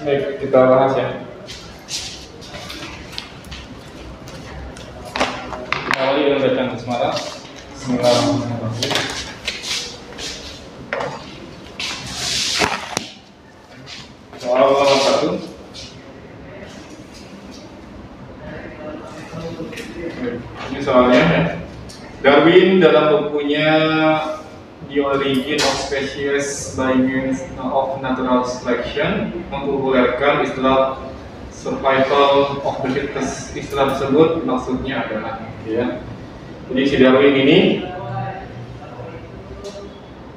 Baik, kita bahas ya. Kita awali dengan bacaan basmalah. Bismillahirrahmanirrahim. Soal nomor 1. Ini soalnya ya. Darwin dalam bukunya The Origin of Species by Means of Natural Selection mempopulerkan istilah survival of the fittest. Istilah tersebut maksudnya adalah ya. Jadi si Darwin ini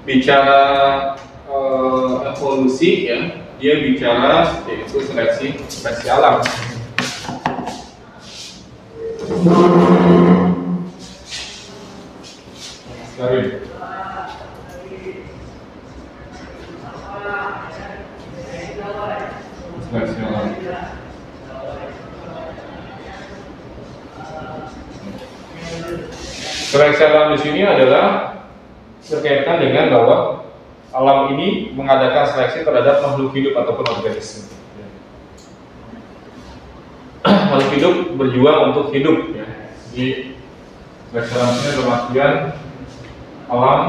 bicara evolusi ya, dia bicara yaitu seleksi alam. Darwin. Seleksi alam. Seleksi alam di sini adalah berkaitan dengan bahwa alam ini mengadakan seleksi terhadap makhluk hidup ataupun organisme. Makhluk hidup berjuang untuk hidup. Ya. Jadi seleksi alam ini dalam artian alam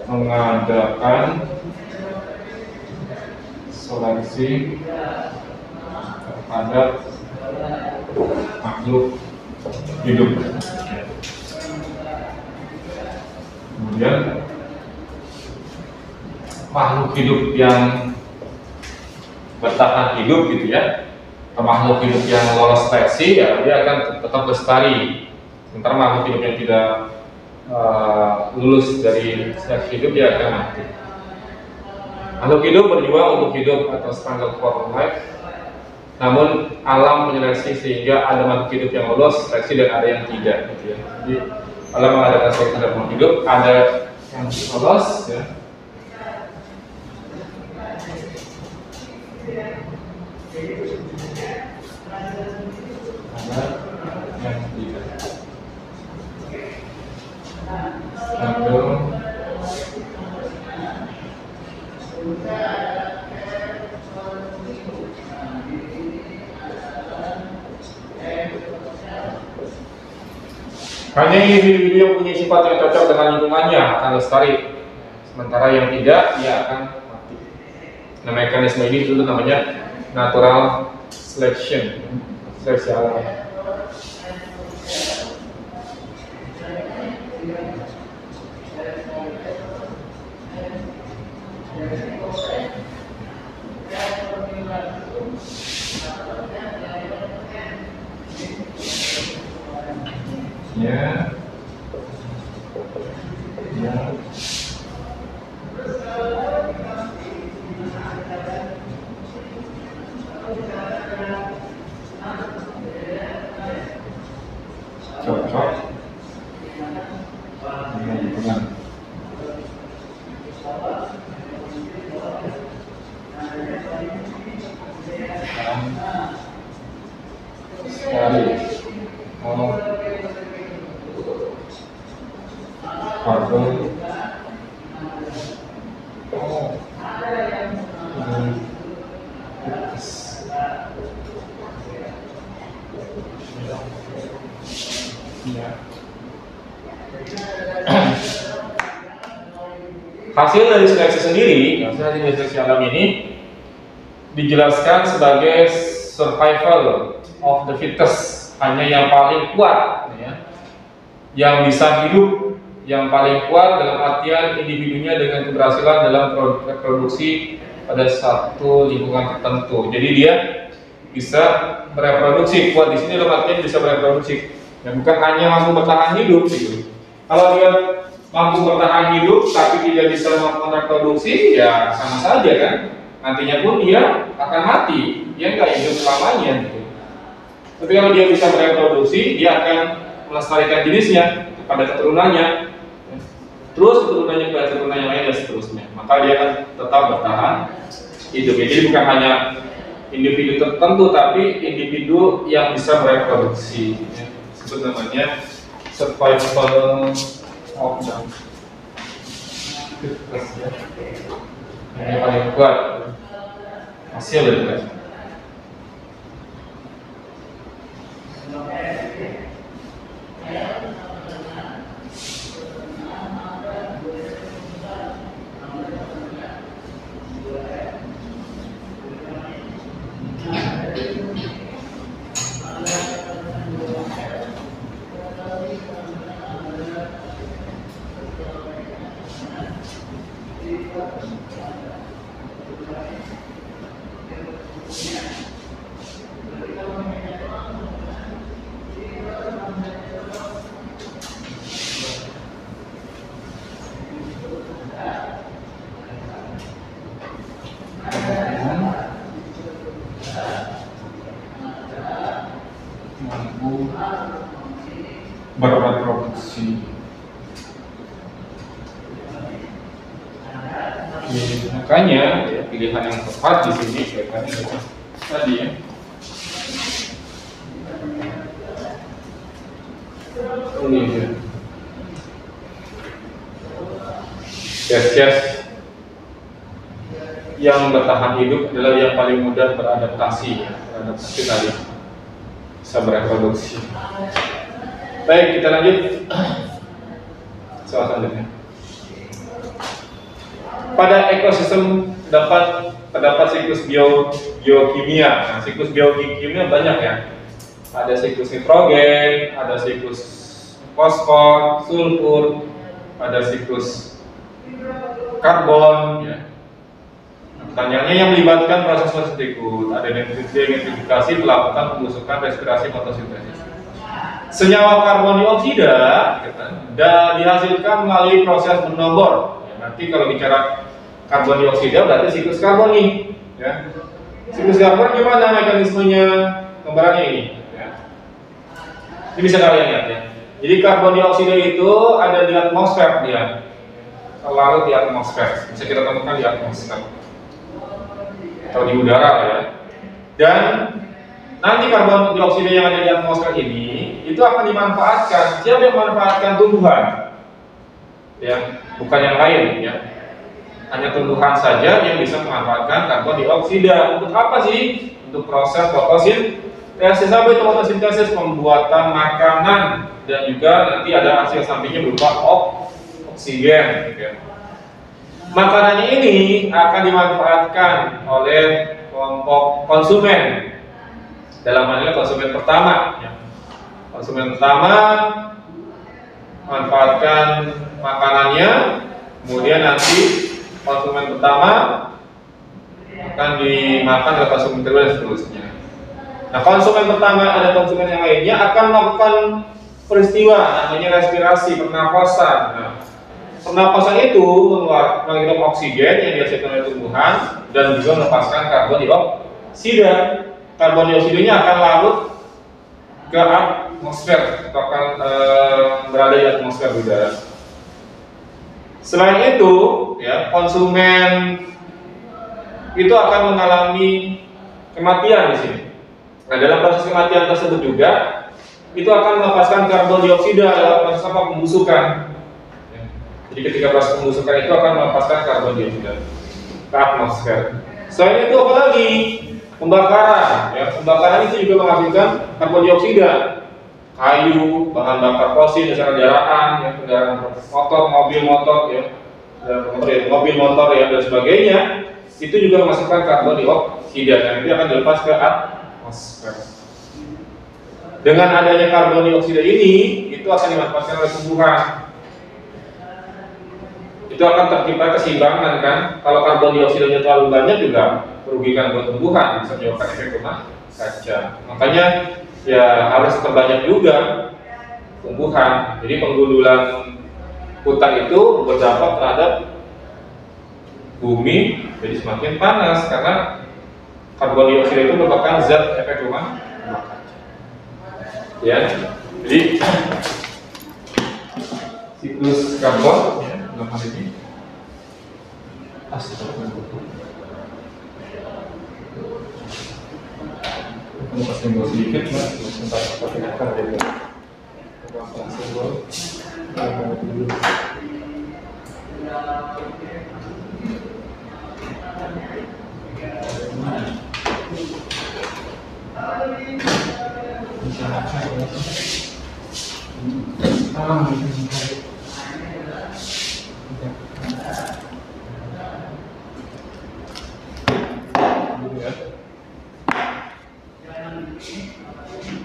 mengadakan seleksi terhadap makhluk hidup. Kemudian makhluk hidup yang bertahan hidup gitu ya, makhluk hidup yang lolos seleksi ya dia akan tetap lestari. Sementara makhluk hidup yang tidak lulus dari seleksi hidup dia akan mati. Makhluk hidup berjuang untuk hidup atau struggle for life. Namun alam menyeleksi sehingga ada makhluk hidup yang lolos seleksi dan ada yang tidak gitu ya. Jadi alam mengadakan seleksi terhadap makhluk hidup, ada yang lolos ya. Ada yang tidak. Hanya individu yang punya sifat yang cocok dengan lingkungannya akan lestari, sementara yang tidak dia akan mati. Nah, mekanisme ini itu namanya natural selection, seleksi alam. Ya. Cocok dengan lingkungan. Sekali karbon hasil dari seleksi sendiri, hasil dari seleksi alam ini dijelaskan sebagai survival of the fittest, hanya yang paling kuat ya, yang bisa hidup, yang paling kuat dalam artian individunya dengan keberhasilan dalam reproduksi pada satu lingkungan tertentu. Jadi dia bisa bereproduksi, kuat di sini dalam artian bisa bereproduksi, dan bukan hanya mampu bertahan hidup gitu. Kalau dia mampu bertahan hidup tapi tidak bisa melakukan reproduksi, ya sama saja kan. Nantinya pun dia akan mati, dia nggak hidup selamanya gitu. Tapi kalau dia bisa bereproduksi, dia akan melestarikan jenisnya pada keturunannya, terus keturunannya kepada keturunan yang lain dan seterusnya. Maka dia akan tetap bertahan hidup. Jadi bukan hanya individu tertentu, tapi individu yang bisa bereproduksi. Sebut namanya survival of the fittest. Yang paling kuat hasil dari tes. Mampu berreproduksi. Makanya ya, pilihan yang tepat di sini kaitannya tadi ya. Ini ya. Spesies yang bertahan hidup adalah yang paling mudah beradaptasi ya. Beradaptasi tadi bisa bereproduksi. Baik, kita lanjut soal selanjutnya. Pada ekosistem terdapat siklus biokimia. Nah, siklus biokimia banyak ya. Ada siklus nitrogen, ada siklus fosfor, sulfur, ada siklus karbon. Ya. Pertanyaannya yang melibatkan proses berikut. Ada nitrifikasi, melakukan pembusukan, respirasi, fotosintesis. Senyawa karbon dioksida dan dihasilkan melalui proses menobor. Ya, nanti kalau bicara karbon dioksida berarti siklus karbon nih. Ya. Siklus karbon gimana mekanismenya? Gambarannya ini. Ya. Ini bisa kalian lihat ya. Jadi karbon dioksida itu ada di atmosfer dia, selalu di atmosfer. Bisa kita temukan di atmosfer atau di udara ya. Dan nanti karbon dioksida yang ada di atmosfer ini itu akan dimanfaatkan. Siapa yang memanfaatkan? Tumbuhan, ya, bukan yang lain ya. Hanya tumbuhan saja yang bisa memanfaatkan karbon dioksida. Untuk apa sih? Untuk proses fotosintesis. Sampai itu fotosintesis, pembuatan makanan, dan juga nanti ada hasil sampingnya berupa oksigen. Gitu ya. Makanannya ini akan dimanfaatkan oleh kelompok konsumen. Dalam hal ini konsumen pertama. Ya. Konsumen pertama manfaatkan makanannya, kemudian nanti konsumen pertama akan dimakan oleh konsumen kedua dan seterusnya. Nah, konsumen pertama ada konsumen yang lainnya akan melakukan peristiwa namanya respirasi, pernapasan. Nah, pernapasan itu mengeluarkan oksigen yang dihasilkan oleh tumbuhan dan juga melepaskan karbon dioksida. Karbon dioksidanya akan larut ke atmosfer atau akan berada di atmosfer udara. Selain itu, ya, konsumen itu akan mengalami kematian di sini. Nah, dalam proses kematian tersebut juga itu akan melepaskan karbon dioksida dalam proses pembusukan. Ya. Jadi ketika proses pembusukan itu akan melepaskan karbon dioksida ke atmosfer. Selain itu apa lagi? Pembakaran. Ya, pembakaran itu juga menghasilkan karbon dioksida. Kayu, bahan bakar fosil, dasar kendaraan, ya, kendaraan motor, mobil motor, ya, mobil motor ya dan sebagainya, itu juga menghasilkan karbon dioksida dan itu akan dilepas ke atmosfer. Dengan adanya karbon dioksida ini, itu akan dimanfaatkan oleh tumbuhan. Itu akan tercipta keseimbangan kan. Kalau karbon dioksidanya terlalu banyak juga merugikan buat tumbuhan, bisa menyebabkan efek rumah kaca. Makanya ya harus terbanyak juga tumbuhan. Jadi penggundulan hutan itu berdampak terhadap bumi, jadi semakin panas karena karbon dioksida itu merupakan zat efek rumah kaca. Ya, jadi siklus karbon ya, dalam hal ini untuk simbol sedikit, mas, sebentar perhatikan dulu. Simbol.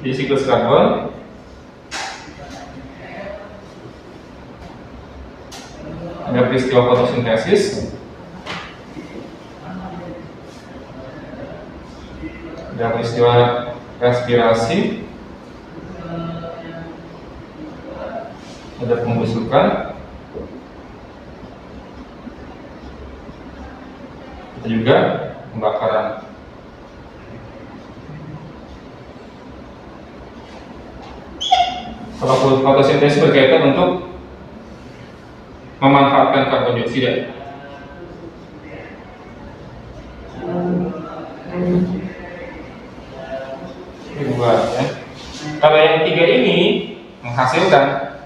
Di siklus karbon ada peristiwa fotosintesis, ada peristiwa respirasi, ada pembusukan, ada juga pembakaran. Kalau fotosintesis berkaitan untuk memanfaatkan karbon dioksida. Dua, ya. Kalau yang tiga ini menghasilkan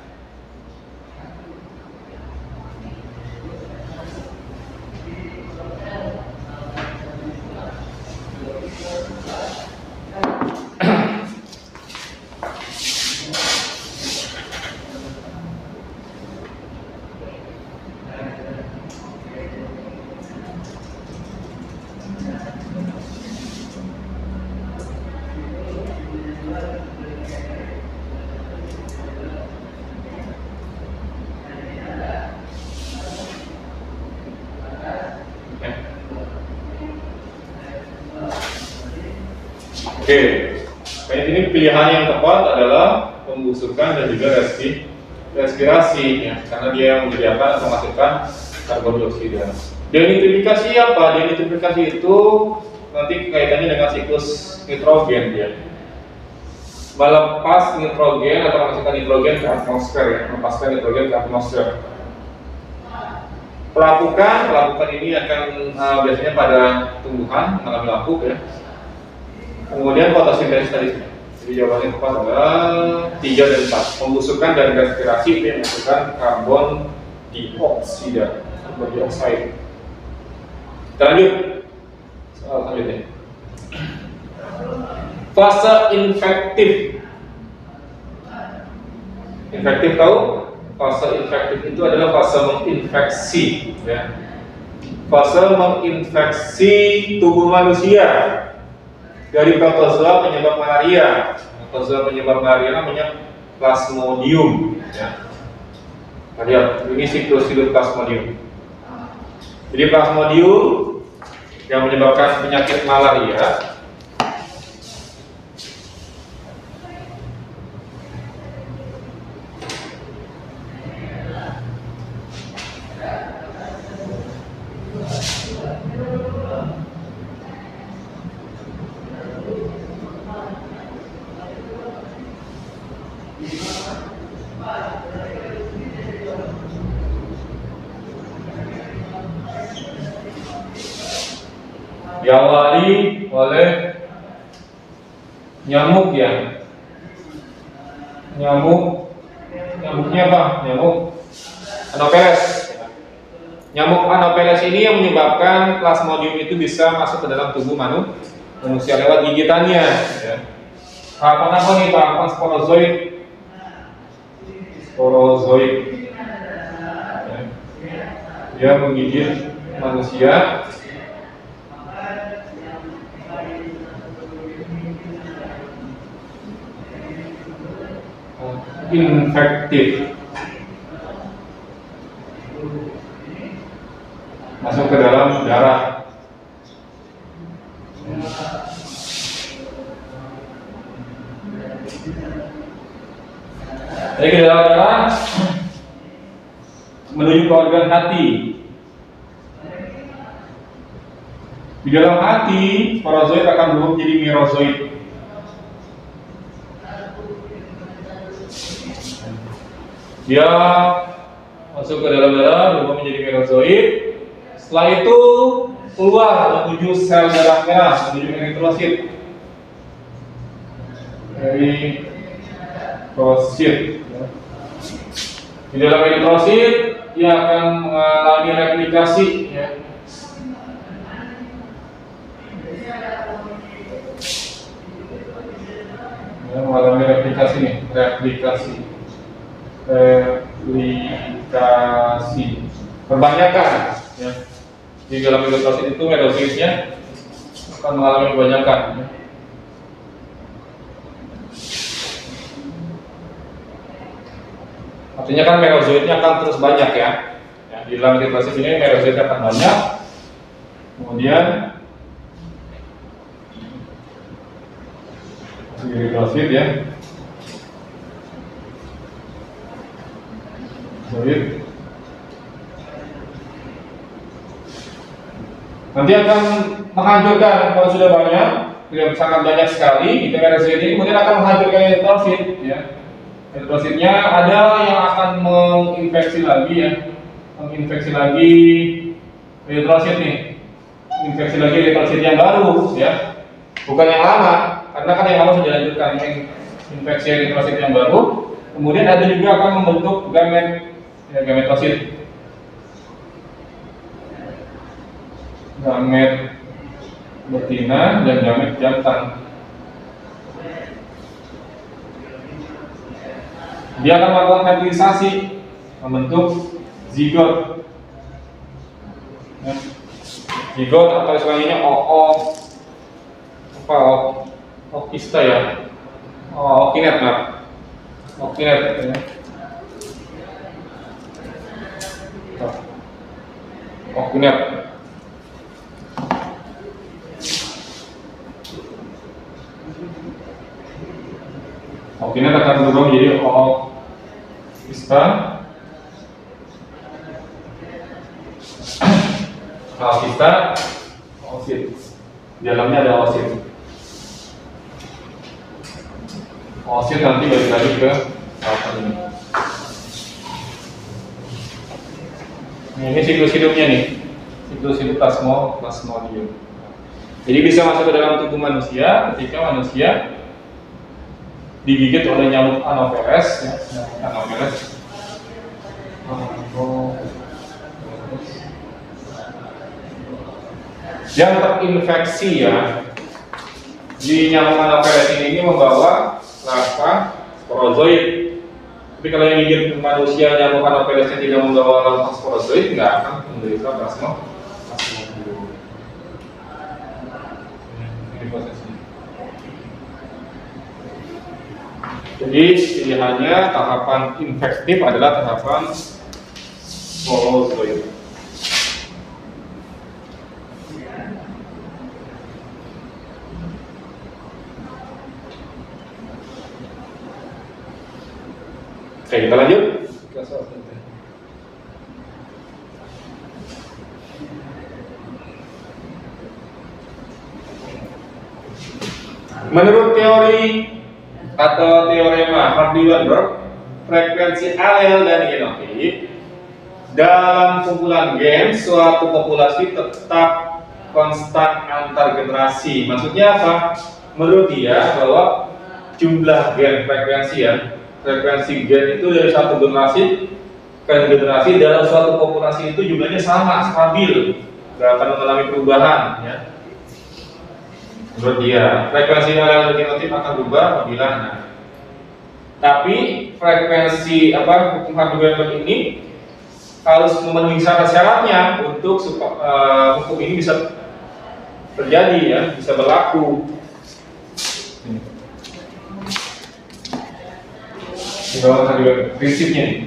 Oke, kayak ini pilihan yang tepat adalah pembusukan dan juga respirasi, ya, karena dia yang menyediakan atau menghasilkan karbon dioksida. Denitrifikasi apa? Denitrifikasi itu nanti kaitannya dengan siklus nitrogen, ya. Melepas nitrogen atau menghasilkan nitrogen ke atmosfer, ya, melepaskan nitrogen ke atmosfer. Pelapukan ini akan biasanya pada tumbuhan mengalami lapuk, ya. Kemudian fotosintesis tadi. Jadi jawabannya tepat adalah 3 dan 4. Pembusukan dan respirasi itu yang menghasilkan karbon dioksida, karbon dioksida. Kita lanjut. Soal selanjutnya. Fase infektif. Infektif tahu? Fase infektif itu adalah fase menginfeksi, ya. Fase menginfeksi tubuh manusia dari protozoa penyebab malaria. Protozoa penyebab malaria namanya Plasmodium, ya. Lihat, ini siklus hidup Plasmodium. Jadi Plasmodium yang menyebabkan penyakit malaria diawali oleh nyamuk, ya. Nyamuknya apa? Nyamuk Anopheles. Nyamuk Anopheles ini yang menyebabkan Plasmodium itu bisa masuk ke dalam tubuh manusia lewat gigitannya, ya. Tahapan apa nih? Tahapan sporozoid. Ya. Dia menggigit manusia. Infektif, masuk ke dalam darah. Jadi ke dalam darah menuju ke organ hati. Di dalam hati, sporozoid akan berubah menjadi merozoid. Dia masuk ke dalam darah, berubah menjadi merozoid. Setelah itu keluar menuju sel darah merah, menuju eritrosit. Di dalam eritrosit, dia akan mengalami replikasi, ya. mengalami replikasi nih, replikasi perbanyakan ya. Di dalam ilustrasi itu merozoitnya akan mengalami perbanyakan ya. Artinya kan merozoitnya akan terus banyak ya. Di dalam ilustrasi ini merozoitnya akan banyak. Kemudian hidrosit ya, zoit nanti akan menghancurkan kalau sudah banyak, sangat banyak sekali. Merozoit ini kemudian akan menghancurkan eritrosit ya. Eritrositnya ada yang akan menginfeksi lagi ya, menginfeksi lagi eritrosit nih, infeksi lagi eritrosit yang baru ya, bukan yang lama. Karena kan yang lama sudah dilanjutkan, infeksi eritrosit yang baru. Kemudian ada juga akan membentuk gamet, ya, gametosit, gamet betina dan gamet jantan. Dia akan melakukan fertilisasi, membentuk zigot, ya. Zigot atau istilahnya okista ya, okinet lah, okinet ya. Okinet. Okinet akan berubah menjadi okista, okista, osit. Di dalamnya ada osit. Osit nanti balik lagi ke apa ini. Ini siklus hidupnya nih, siklus hidup plasmodium. Jadi bisa masuk ke dalam tubuh manusia ketika manusia digigit oleh nyamuk Anopheles ya, Anopheles. Yang terinfeksi ya, di nyamuk Anopheles ini membawa larva sporozoid. Tapi kalau yang gigit manusia nyamuk Anopheles yang tidak membawa larva sporozoid nggak akan menderita plasmodium. Ini prosesnya. Jadi pilihannya tahapan infektif adalah tahapan sporozoid. Oke, kita lanjut. Menurut teori atau teorema Hardy-Weinberg, frekuensi alel dan genotip dalam kumpulan gen suatu populasi tetap konstan antar generasi. Maksudnya apa? Menurut dia bahwa jumlah gen frekuensi ya, frekuensi gen itu dari satu generasi ke generasi dalam suatu populasi itu jumlahnya sama, stabil, tidak akan mengalami perubahan ya. Menurut dia, frekuensi alel dan genotip akan berubah apabila tapi frekuensi hukum Hardy-Weinberg ini harus memenuhi syarat-syaratnya untuk hukum ini bisa terjadi ya, bisa berlaku. Di bawah Hardy-Weinberg prinsipnya nih.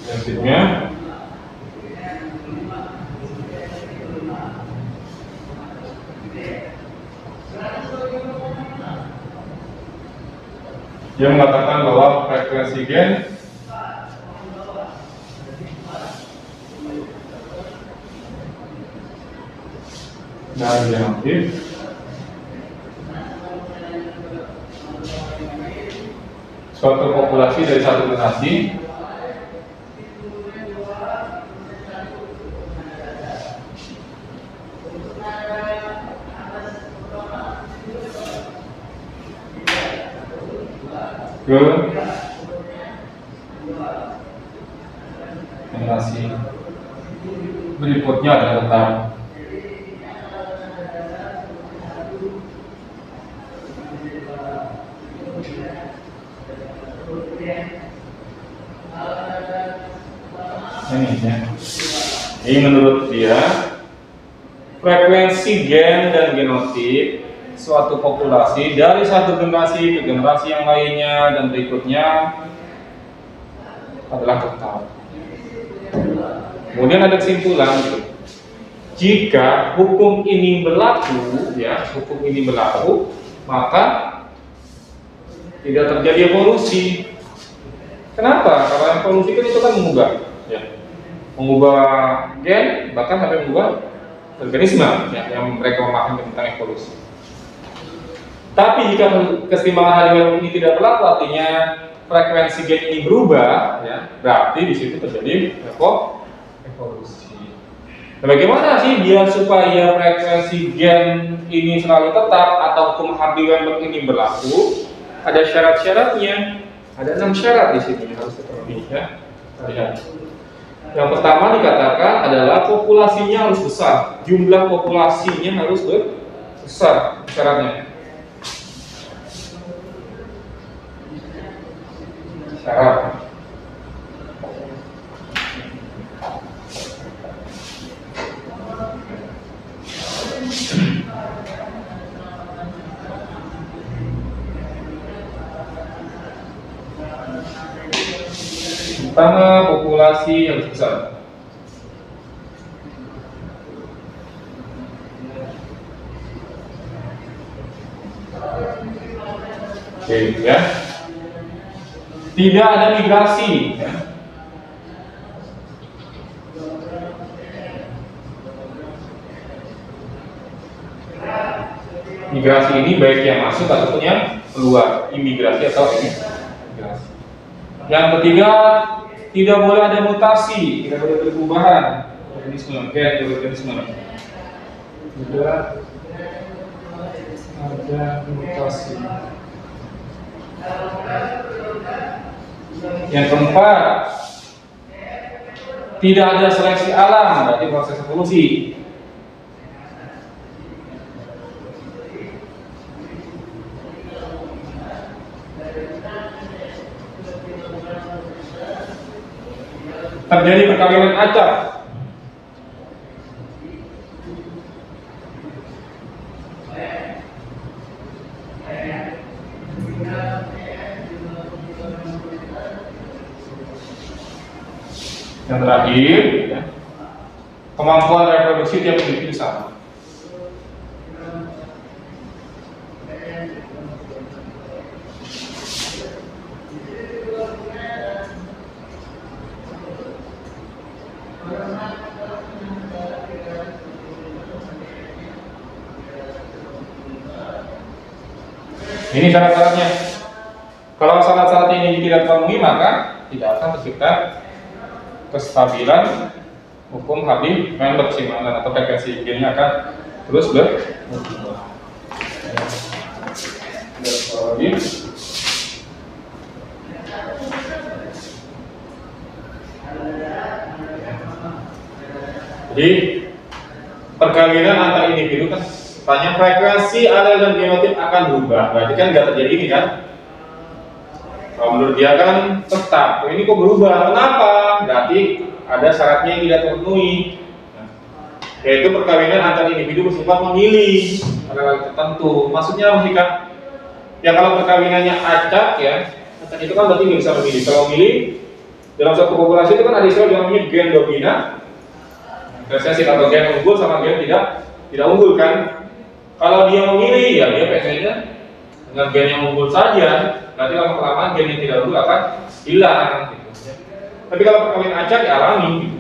Prinsipnya dia mengatakan bahwa frekuensi gen dan genotip suatu populasi dari satu generasi ke generasi berikutnya adalah tetap. Ini ya. Ini menurut dia frekuensi gen dan genotip suatu populasi dari satu generasi ke generasi yang lainnya dan berikutnya adalah tetap. Kemudian ada kesimpulan gitu. Jika hukum ini berlaku, ya, hukum ini berlaku, maka tidak terjadi evolusi. Kenapa? Karena evolusi kan itu kan mengubah, ya, mengubah gen, bahkan sampai mengubah organisme, ya, yang mereka memahami tentang evolusi. Tapi jika keseimbangan harian ini tidak berlaku, artinya frekuensi gen ini berubah, ya, berarti di situ terjadi evolusi. Nah, bagaimana sih biar supaya frekuensi gen ini selalu tetap atau hukum Hardy-Weinberg ini berlaku? Ada syarat-syaratnya. Ada 6 syarat di sini harus dipenuhi, ya. Lihat. Yang pertama dikatakan adalah populasinya harus besar, jumlah populasinya harus besar syaratnya. Syarat. Pertama, populasi harus besar. Oke, ya. Tidak ada migrasi, ya. Migrasi ini baik yang masuk ataupun yang keluar, imigrasi atau imigrasi. Yang ketiga, tidak boleh ada mutasi, tidak boleh ada perubahan organisme, organisme. Tidak ada mutasi. Yang keempat, tidak ada seleksi alam, berarti proses evolusi. Terjadi perkawinan acak. Yang terakhir, ya, kemampuan reproduksi tiap individu sama. Ini syarat-syaratnya. Kalau syarat-syarat ini tidak terpenuhi, maka tidak akan tercipta kestabilan hukum Hardy-Weinberg keseimbangan atau frekuensi gennya akan terus berubah. Jadi perkawinan antar individu kan tanya frekuensi alel dan genotip akan berubah, berarti kan nggak terjadi ini kan? Kalau menurut dia kan tetap, ini kok berubah? Kenapa? Berarti ada syaratnya yang tidak terpenuhi, yaitu perkawinan antar individu bersifat memilih hal tertentu. Maksudnya apa sih Kak? Ya kalau perkawinannya acak ya, acak itu kan berarti nggak bisa memilih. Kalau memilih dalam suatu populasi itu kan ada istilah yang namanya gen dominan, resesif atau gen unggul sama gen tidak unggul kan? Kalau dia memilih ya dia pengennya dengan gen yang unggul saja. Berarti lama-kelamaan gen yang tidak unggul akan hilang gitu. Tapi kalau perkawinan acak ya alami gitu.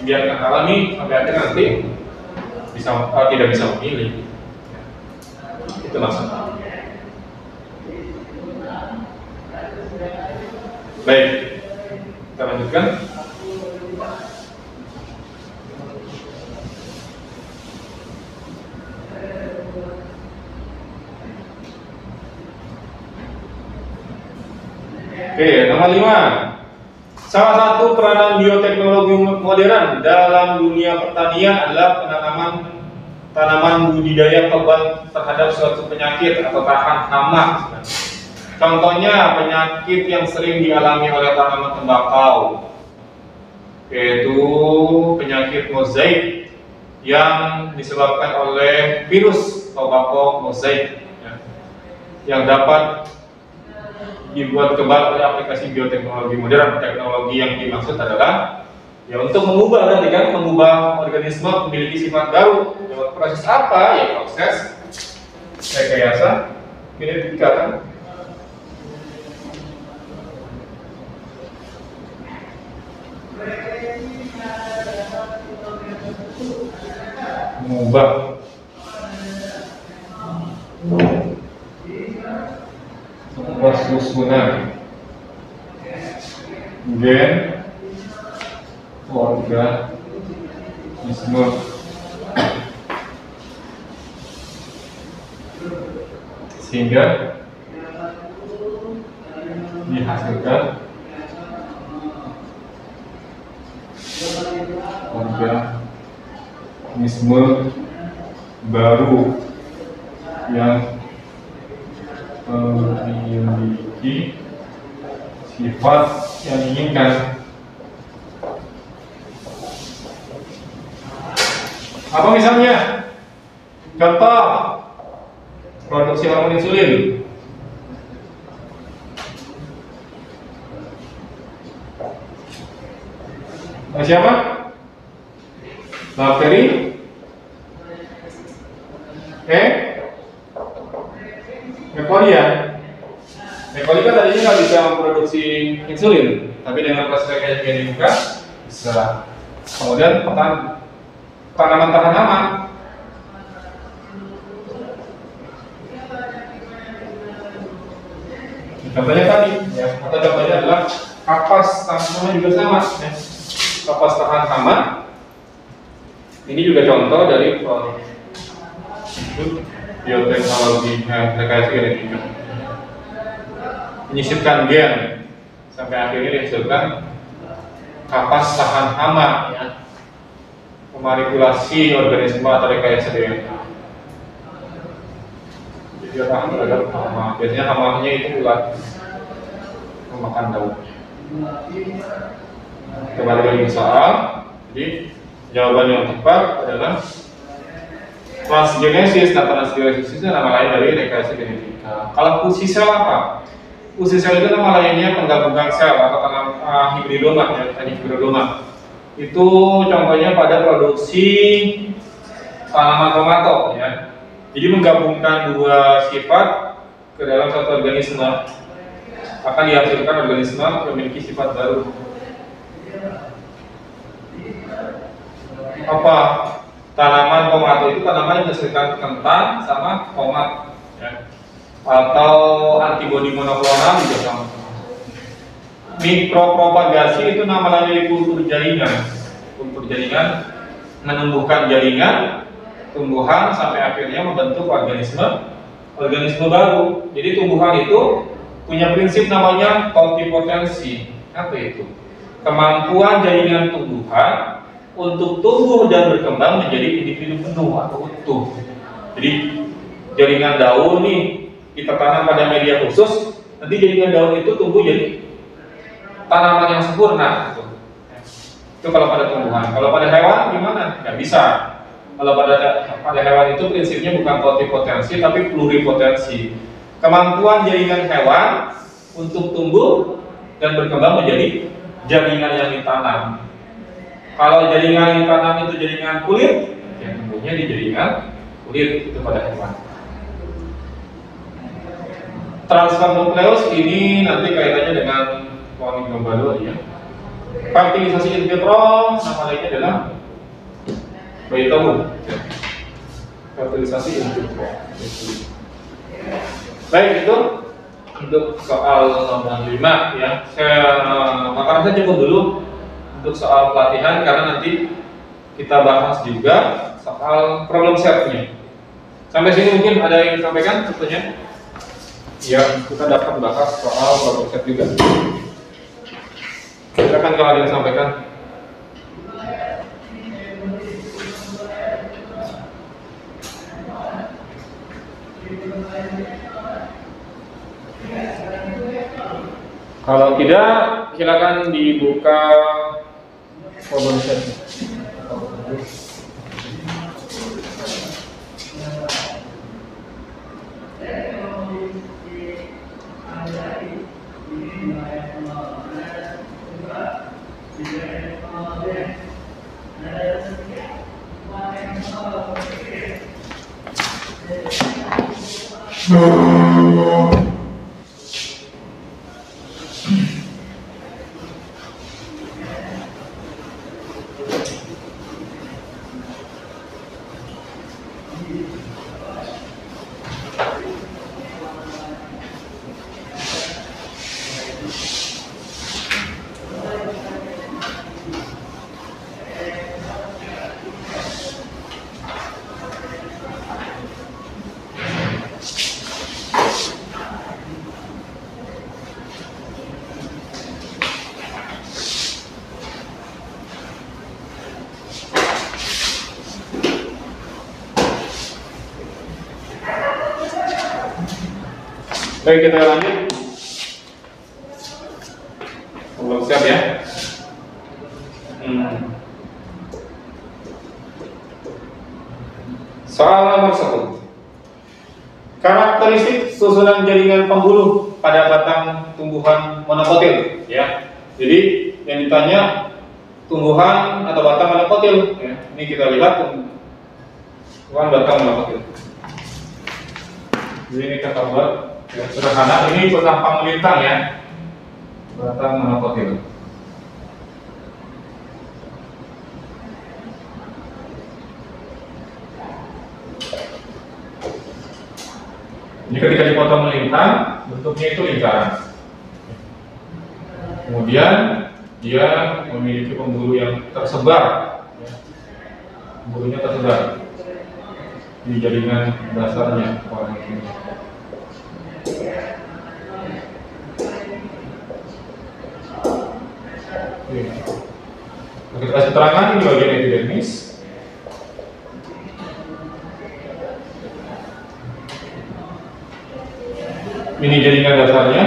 Dibiarkan alami sampai akhirnya nanti tidak bisa memilih. Itu maksudnya. Baik, kita lanjutkan. Oke, nomor 5. Salah satu peranan bioteknologi modern dalam dunia pertanian adalah penanaman tanaman budidaya kebal terhadap suatu penyakit atau tahan hama. Contohnya penyakit yang sering dialami oleh tanaman tembakau, yaitu penyakit mozaik yang disebabkan oleh virus tobacco mozaik, yang dapat dibuat kebal oleh aplikasi bioteknologi modern. Teknologi yang dimaksud adalah untuk mengubah mengubah organisme memiliki sifat baru. Lewat proses apa? Ya proses rekayasa genetika kan. Mengubah susunan gen organisme sehingga dihasilkan organisme baru yang memiliki sifat yang diinginkan. Apa misalnya? Contoh produksi hormon insulin. Siapa? Bakteri E. coli ya. E. coli kan tadinya nggak bisa memproduksi insulin, tapi dengan proses rekayasa genetika bisa. Kemudian tanaman tahan hama. Contohnya tadi, ya, atau contohnya adalah kapas tahan hama juga sama. Ya. Kapas tahan hama. Ini juga contoh dari bioteknologi rekayasa genetika. Menyisipkan gen sampai akhirnya dihasilkan kapas tahan hama, ya. Memanipulasi organisme atau rekayasa DNA. Jadi tahan terhadap hama. Biasanya hamanya itu ulat memakan daun. Kembali lagi soal. Jadi jawaban yang tepat adalah transgenesis. Nah, transgenesis itu nama lain dari rekayasa genetika. Kalau fungsi sel apa? Fungsi sel itu nama lainnya penggabungan sel atau hibridoma, ya, hibridoma. Itu contohnya pada produksi tanaman tomato, ya. Jadi menggabungkan dua sifat ke dalam satu organisme akan dihasilkan organisme yang memiliki sifat baru. Apa? Tanaman tomato itu tanaman yang menghasilkan kentang sama tomat, ya. Atau antibodi monoklonal juga sama. Mikropropagasi itu nama lain dari kultur jaringan. Kultur jaringan menumbuhkan jaringan tumbuhan sampai akhirnya membentuk organisme baru. Jadi tumbuhan itu punya prinsip namanya totipotensi. Apa itu? Kemampuan jaringan tumbuhan untuk tumbuh dan berkembang menjadi individu penuh atau utuh. Jadi jaringan daun nih kita tanam pada media khusus, nanti jaringan daun itu tumbuh jadi tanaman yang sempurna. Itu kalau pada tumbuhan. Kalau pada hewan gimana? Nggak bisa. Kalau pada hewan itu prinsipnya bukan totipotensi tapi pluripotensi. Kemampuan jaringan hewan untuk tumbuh dan berkembang menjadi jaringan yang ditanam. Kalau jaringan yang ditanam itu jaringan kulit, yang tumbuhnya di jaringan kulit itu pada hewan. Transfer nukleus ini nanti kaitannya dengan cloning domba dua, ya. Fertilisasi in vitro nama lainnya adalah bayi tabung. Fertilisasi in vitro. Baik, itu untuk soal nomor 5, ya. Saya cukup dulu untuk soal pelatihan karena nanti kita bahas juga soal problem setnya. Sampai sini mungkin ada yang disampaikan tentunya. ya kita dapat bahas soal problem set juga. Silakan kalau ada yang sampaikan. Kalau tidak, silakan dibuka problem set. Baik, kita lanjut. Belum siap ya? Soal nomor 1. Karakteristik susunan jaringan pembuluh pada batang tumbuhan monokotil. Ya. Jadi yang ditanya tumbuhan atau batang monokotil. Ya. Ini kita lihat tumbuhan batang monokotil. Jadi ini kita buat ya, sederhana. Ini penampang melintang ya, batang monokotil. Ini ketika dipotong melintang, bentuknya itu lingkaran. Kemudian dia memiliki pembuluh yang tersebar, ya. Pembuluhnya tersebar di jaringan dasarnya. Kita kasih keterangan di bagian epidermis. Ini jaringan dasarnya.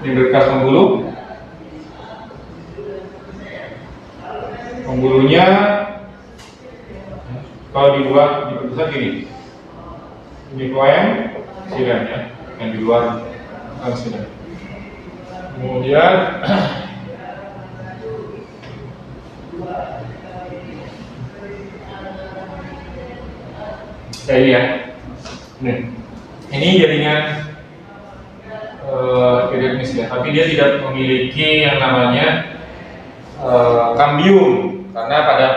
Ini berkas pembuluh. Pembuluhnya kalau dibuat diperbesar gini. Ini kloem, silen ya, yang di luar silen. Kemudian kayak ini ya. Ini jaringan epidermis ya, tapi dia tidak memiliki yang namanya kambium karena pada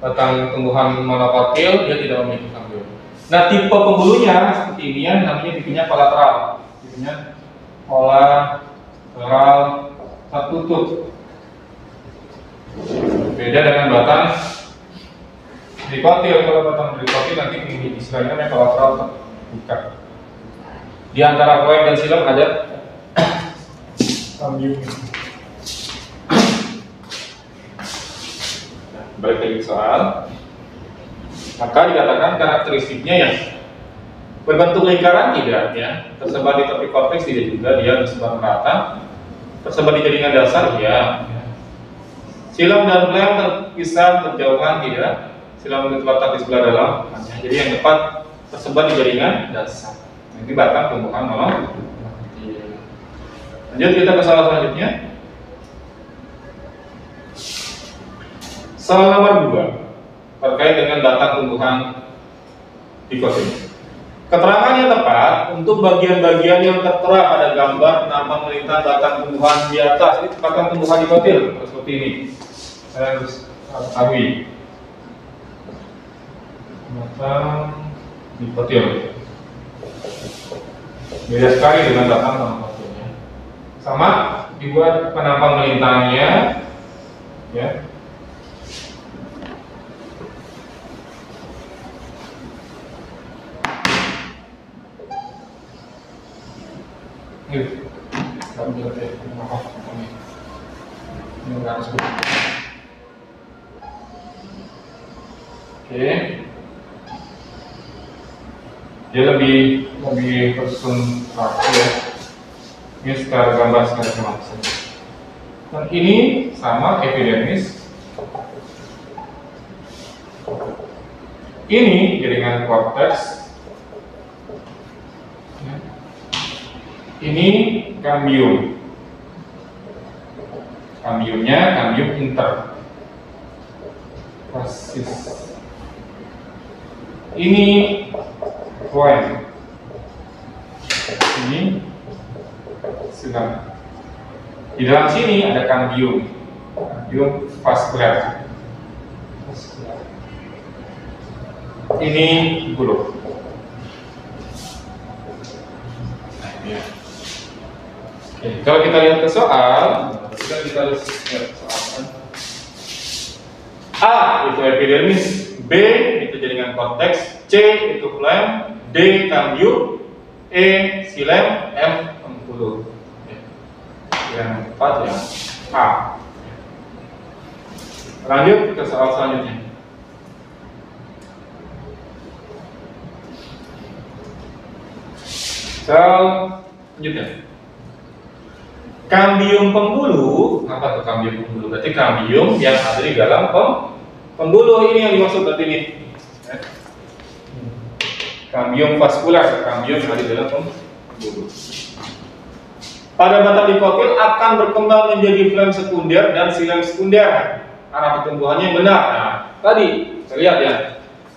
batang tumbuhan monokotil dia tidak memiliki kambium. Nah, tipe pembuluhnya seperti ini ya, namanya tipenya kolateral. Tipenya kolateral tertutup. Beda dengan batang trikotil. Kalau batang trikotil nanti ini istilahnya namanya kolateral terbuka. Di antara kloem dan silem ada kambium. Balik lagi ke soal. Maka dikatakan karakteristiknya yang berbentuk lingkaran tidak ya, tersebar di tepi korteks tidak juga, dia tersebar merata, tersebar di jaringan dasar ya. Silam dan kloem terpisah berjauhan tidak, silam terletak di sebelah dalam. Jadi yang tepat tersebar di jaringan dasar. Ini batang tumbuhan monokotil. Lanjut kita ke soal selanjutnya. Soal nomor 2 terkait dengan batang tumbuhan dikotil. Keterangan yang tepat untuk bagian-bagian yang tertera pada gambar penampang melintang batang tumbuhan di atas. Ini batang tumbuhan dikotil seperti ini. Saya harus ketahui. Batang dikotil. Beda sekali dengan batang monokotilnya. Sama dibuat penampang melintangnya, ya. Oke, dia lebih konsentrasi ya. Ini secara gambar secara langsung. Dan ini sama epidermis. Ini jaringan korteks. Ini kambium. Kambiumnya kambium interfasis. Ini floem. Ini silang. Di dalam sini ada kambium vaskular. Ini bulu. Oke, kalau kita lihat ke soal, kita lihat soal. A itu epidermis, B itu jaringan korteks, C itu floem, D kambium, E xilem, F pembuluh. Yang keempat ya A. Lanjut ke soal selanjutnya. Selanjutnya, kambium pembuluh. Apa tuh kambium pembuluh? Berarti kambium yang ada di dalam pembuluh. Ini yang dimaksud berarti ini. Kambium vaskular, kambium yang ada di dalam pembuluh. Pada batang dikotil akan berkembang menjadi floem sekunder dan xilem sekunder. Arah pertumbuhannya yang benar. Nah, tadi kita lihat ya,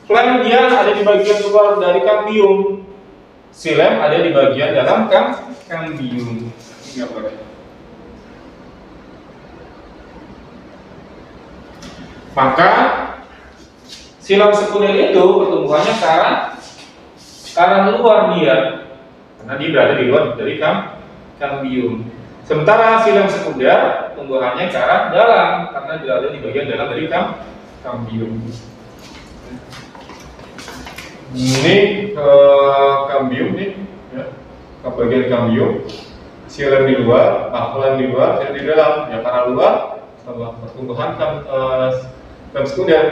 floem dia ada di bagian luar dari kambium. Xilem ada di bagian dalam kambium. Maka xilem sekunder itu pertumbuhannya ke arah luar dia, karena dia berada di luar dari kambium. Sementara xilem sekunder pertumbuhannya ke arah dalam, karena berada di bagian dalam dari kambium. Ini ke kambium nih, ya, ke bagian kambium. Xilem di luar, floem di luar, xilem di dalam. Ya, karena luar pertumbuhan xilem sekunder,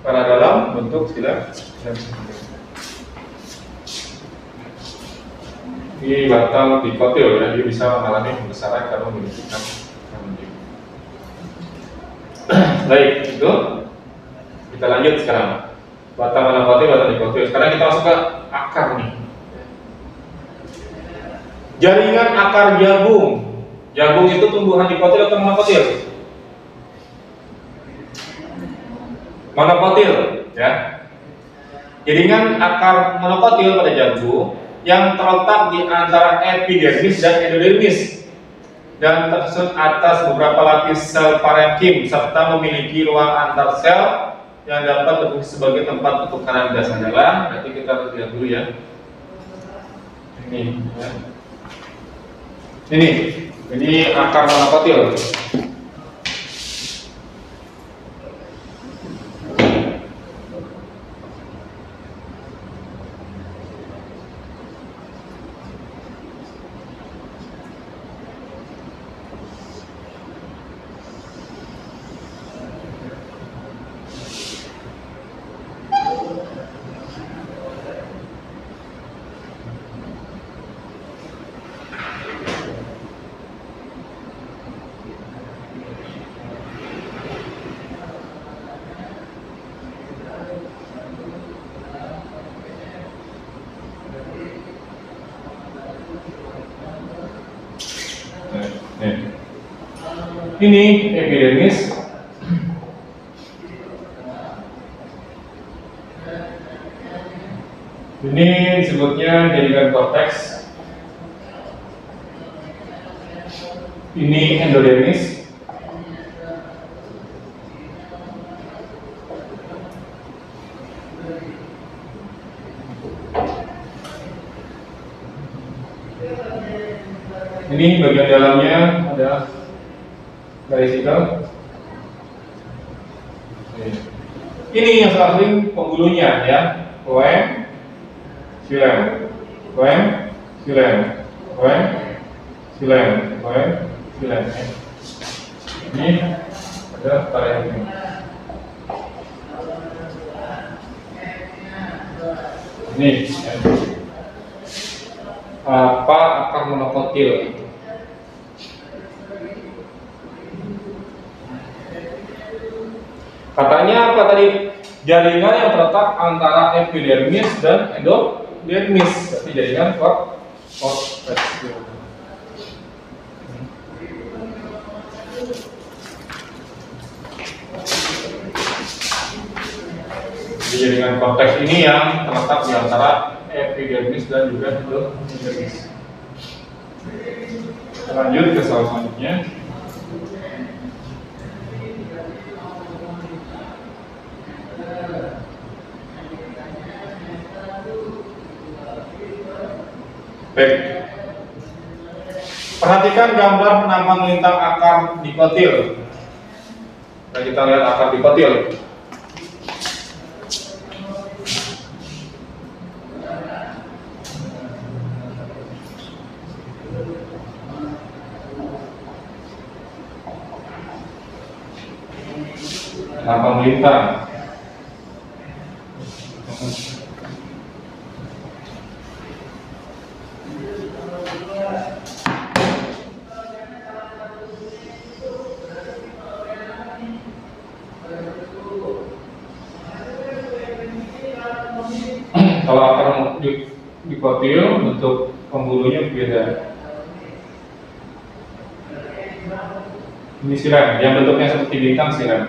karena dalam bentuk xilem sekunder. Ini batang dikotil ya, dia bisa mengalami pembesaran karena memiliki kambium. Baik, itu kita lanjut sekarang. Batang monokotil, batang dikotil. Sekarang kita masuk ke akar nih. Jaringan akar jagung. Jagung itu tumbuhan dikotil atau monokotil? Monokotil, ya. Jaringan akar monokotil pada jagung yang terletak di antara epidermis dan endodermis dan tersusun atas beberapa lapis sel parenkim serta memiliki ruang antar sel yang dapat berfungsi sebagai tempat pertukaran gas andalan. Nanti kita lihat dulu ya. Ini ya. Ini akar monokotil. Ini epidermis. Ini disebutnya jaringan korteks. Ini endodermis. Ini bagian dalamnya ada vesikel. Ini yang sering pembuluhnya ya, floem, xilem, floem, xilem, floem, filen. Ini ada pada ini. Ini apa akar monokotil? Katanya apa tadi? Jaringan yang terletak antara epidermis dan endodermis. Berarti jaringan korteks. Jaringan korteks ini yang terletak di antara epidermis dan juga endodermis. Lanjut ke slide selanjutnya. Baik. Perhatikan gambar penampang lintang akar dikotil. Nah, kita lihat akar dikotil. Penampang lintang. Kalau akar dikotil, bentuk pembuluhnya berbeda. Ini siram, yang bentuknya seperti bintang siram.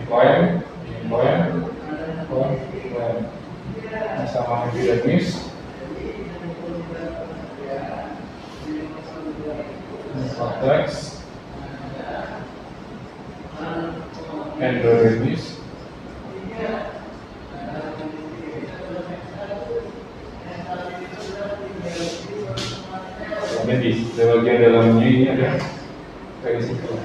Poem. Sama epidermis. Korteks. Endodermis. Jadi di bagian dalamnya ini ada perisikl.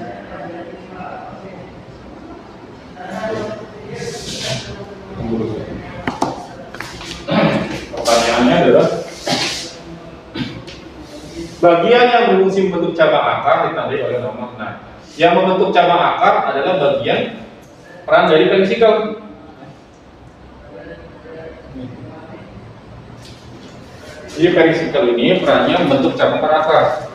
Pertanyaannya adalah bagian yang berfungsi membentuk cabang akar ditandai oleh nama. Nah, yang membentuk cabang akar adalah bagian peran dari perisikl. Jadi perisikl ini perannya membentuk cabang akar.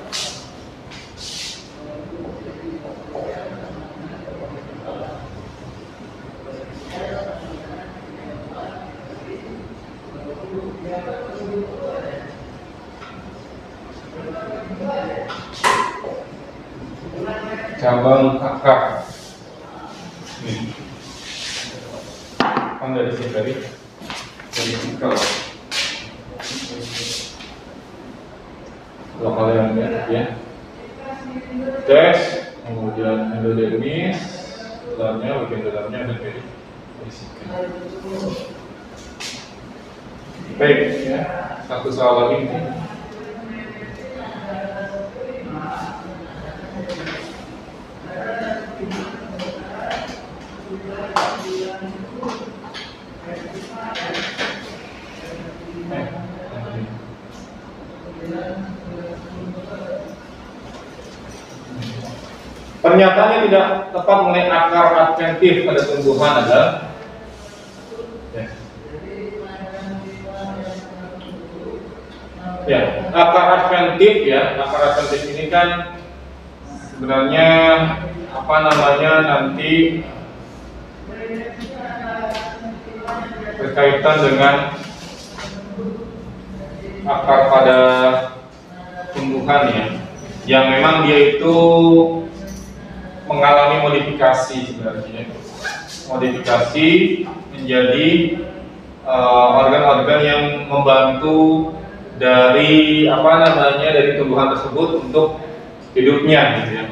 Cabang akar. Ini. Kan dari sini dari perisikl. Kalau kalian lihat ya, tes, kemudian endodermis, bagian dalamnya ada perisikl. Baik ya, satu soal lagi. Pernyataan yang tidak tepat mengenai akar adventif pada tumbuhan adalah akar adventif akar adventif ini kan sebenarnya apa namanya nanti berkaitan dengan akar pada tumbuhan yang memang dia itu mengalami modifikasi sebenarnya, modifikasi menjadi organ-organ yang membantu dari dari tumbuhan tersebut untuk hidupnya gitu ya.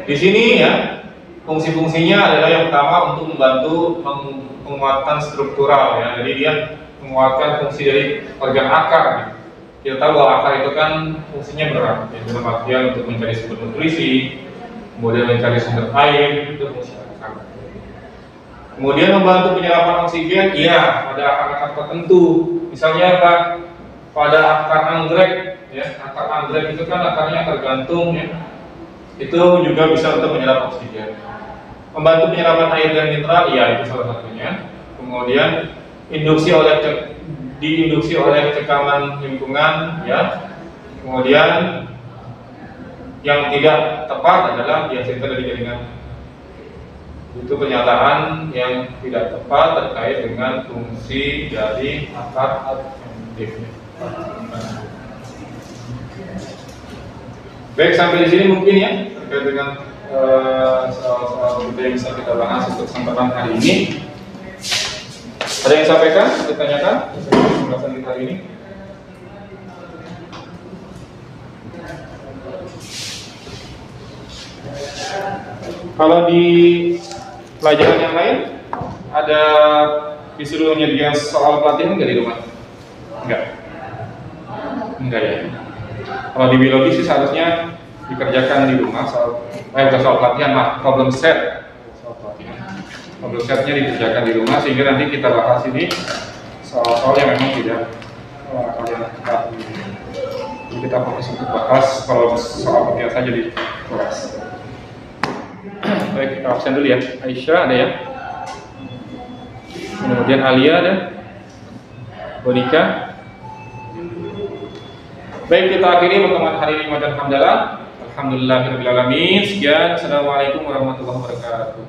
Di sini fungsi-fungsinya adalah yang pertama untuk membantu penguatan struktural jadi dia menguatkan fungsi dari organ akar gitu. Kita tahu bahwa akar itu kan fungsinya berat dalam artian untuk mencari sumber nutrisi, kemudian mencari sumber air, itu fungsi akar. Kemudian membantu penyerapan oksigen pada akar-akar tertentu. Misalnya apa? pada akar anggrek, ya. Akar anggrek itu kan akarnya tergantung, ya. Itu juga bisa untuk menyerap oksigen. Membantu penyerapan air dan mineral, iya itu salah satunya. Kemudian diinduksi oleh tekanan lingkungan, ya. Kemudian yang tidak tepat adalah biasanya dari jaringan. Itu pernyataan yang tidak tepat terkait dengan fungsi dari akar adventif. Baik, sampai di sini mungkin ya terkait dengan soal-soal yang bisa kita bahas untuk kesempatan hari ini. Ada yang sampaikan, ditanyakan pembahasan kita hari ini? Kalau di pelajaran yang lain ada disuruh menyediakan soal pelatihan nggak di rumah? Enggak ya. Kalau di biologi sih seharusnya dikerjakan di rumah bukan soal pelatihan, problem set. Soal pelatihan. Problem setnya dikerjakan di rumah sehingga nanti kita bahas ini soal-soal yang memang tidak kalian tepat. Jadi kita fokus untuk bahas kalau soal pelatihan saja di kelas. Baik, kita absen dulu ya. Aisyah ada ya. Kemudian Alia ada. Bonika. Baik, kita akhiri pertemuan hari ini. Alhamdulillahirabbil alamin. Sekian. Assalamualaikum warahmatullahi wabarakatuh.